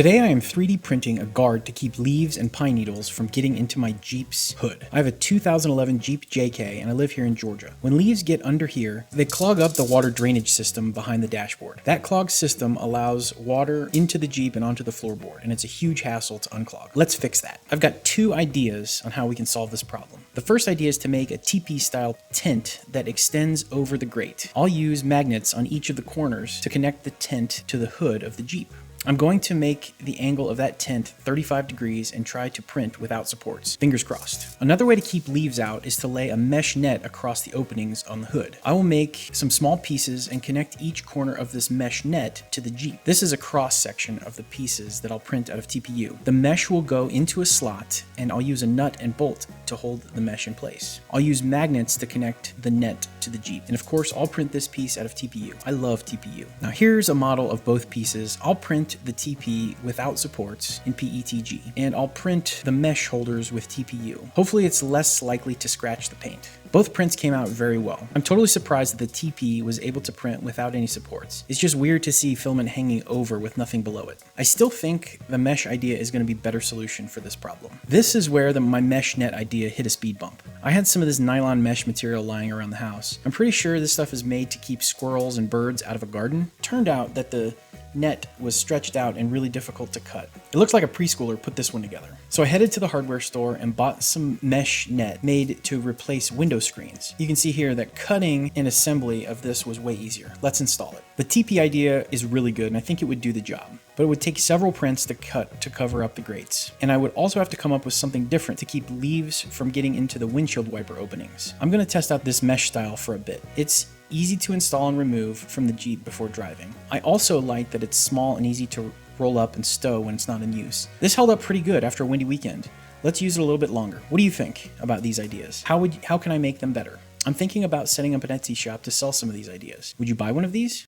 Today I am 3D printing a guard to keep leaves and pine needles from getting into my Jeep's hood. I have a 2011 Jeep JK and I live here in Georgia. When leaves get under here, they clog up the water drainage system behind the dashboard. That clogged system allows water into the Jeep and onto the floorboard, and it's a huge hassle to unclog. Let's fix that. I've got two ideas on how we can solve this problem. The first idea is to make a TP style tent that extends over the grate. I'll use magnets on each of the corners to connect the tent to the hood of the Jeep. I'm going to make the angle of that tent 35 degrees and try to print without supports. Fingers crossed. Another way to keep leaves out is to lay a mesh net across the openings on the hood. I will make some small pieces and connect each corner of this mesh net to the Jeep. This is a cross section of the pieces that I'll print out of TPU. The mesh will go into a slot and I'll use a nut and bolt to hold the mesh in place. I'll use magnets to connect the net to the Jeep. And of course, I'll print this piece out of TPU. I love TPU. Now here's a model of both pieces. I'll print the TP without supports in PETG, and I'll print the mesh holders with TPU. Hopefully it's less likely to scratch the paint. Both prints came out very well. I'm totally surprised that the TP was able to print without any supports. It's just weird to see filament hanging over with nothing below it. I still think the mesh idea is going to be a better solution for this problem. This is where my mesh net idea hit a speed bump. I had some of this nylon mesh material lying around the house. I'm pretty sure this stuff is made to keep squirrels and birds out of a garden. Turned out that the net was stretched out and really difficult to cut. It looks like a preschooler put this one together. So I headed to the hardware store and bought some mesh net made to replace window screens. You can see here that cutting and assembly of this was way easier. Let's install it. The TP idea is really good and I think it would do the job, but it would take several prints to cut to cover up the grates. And I would also have to come up with something different to keep leaves from getting into the windshield wiper openings. I'm going to test out this mesh style for a bit. It's easy to install and remove from the Jeep before driving. I also like that it's small and easy to roll up and stow when it's not in use. This held up pretty good after a windy weekend. Let's use it a little bit longer. What do you think about these ideas? How can I make them better? I'm thinking about setting up an Etsy shop to sell some of these ideas. Would you buy one of these?